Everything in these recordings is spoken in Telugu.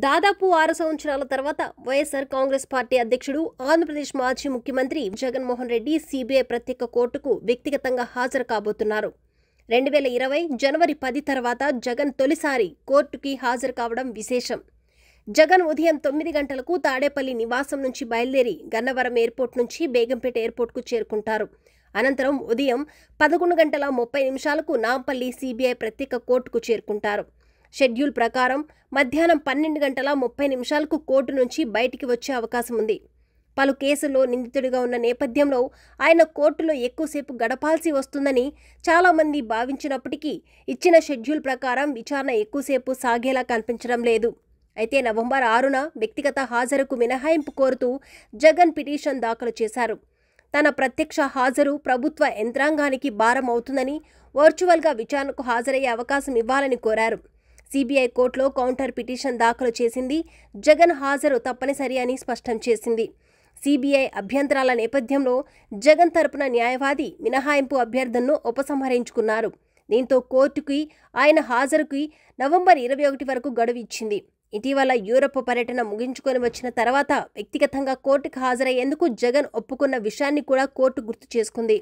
దాదాపు 6 సంవత్సరాల తర్వాత వైఎస్ఆర్ కాంగ్రెస్ పార్టీ అధ్యక్షుడు ఆంధ్రప్రదేశ్ మాజీ ముఖ్యమంత్రి జగన్మోహన్ రెడ్డి సీబీఐ ప్రత్యేక కోర్టుకు వ్యక్తిగతంగా హాజరు కాబోతున్నారు. 2020 జనవరి 10 తర్వాత జగన్ తొలిసారి కోర్టుకి హాజరు కావడం విశేషం. జగన్ ఉదయం 9 గంటలకు తాడేపల్లి నివాసం నుంచి బయలుదేరి గన్నవరం ఎయిర్పోర్ట్ నుంచి బేగంపేట ఎయిర్పోర్ట్కు చేరుకుంటారు. అనంతరం ఉదయం 11:30 నాంపల్లి సీబీఐ ప్రత్యేక కోర్టుకు చేరుకుంటారు. షెడ్యూల్ ప్రకారం మధ్యాహ్నం 12:30 కోర్టు నుంచి బయటికి వచ్చే అవకాశం ఉంది. పలు కేసుల్లో నిందితుడిగా ఉన్న నేపథ్యంలో ఆయన కోర్టులో ఎక్కువసేపు గడపాల్సి వస్తుందని చాలామంది భావించినప్పటికీ ఇచ్చిన షెడ్యూల్ ప్రకారం విచారణ ఎక్కువసేపు సాగేలా కనిపించడం లేదు. అయితే నవంబర్ 6న వ్యక్తిగత హాజరుకు మినహాయింపు కోరుతూ జగన్ పిటిషన్ దాఖలు చేశారు. తన ప్రత్యక్ష హాజరు ప్రభుత్వ యంత్రాంగానికి భారం అవుతుందని వర్చువల్గా విచారణకు హాజరయ్యే అవకాశం ఇవ్వాలని కోరారు. సీబీఐ కోర్టులో కౌంటర్ పిటిషన్ దాఖలు చేసింది. జగన్ హాజరు తప్పనిసరి అని స్పష్టం చేసింది. సీబీఐ అభ్యంతరాల నేపథ్యంలో జగన్ తరపున న్యాయవాది మినహాయింపు అభ్యర్థనను ఉపసంహరించుకున్నారు. దీంతో కోర్టుకి ఆయన హాజరుకి నవంబర్ 21 వరకు గడువు ఇచ్చింది. ఇటీవల యూరప్ పర్యటన ముగించుకొని వచ్చిన తర్వాత వ్యక్తిగతంగా కోర్టుకు హాజరయ్యేందుకు జగన్ ఒప్పుకున్న విషయాన్ని కూడా కోర్టు గుర్తు చేసుకుంది.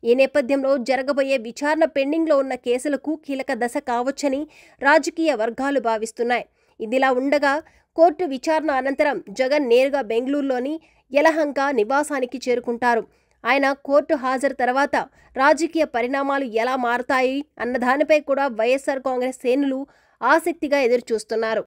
ఈ నేపథ్యంలో జరగబోయే విచారణ పెండింగ్లో ఉన్న కేసులకు కీలక దశ కావచ్చని రాజకీయ వర్గాలు భావిస్తున్నాయి. ఇదిలా ఉండగా కోర్టు విచారణ అనంతరం జగన్ నేరుగా బెంగళూరులోని యలహంక నివాసానికి చేరుకుంటారు. ఆయన కోర్టు హాజరు తర్వాత రాజకీయ పరిణామాలు ఎలా మారతాయి అన్న దానిపై కూడా వైఎస్ఆర్ కాంగ్రెస్ శ్రేణులు ఆసక్తిగా ఎదురుచూస్తున్నారు.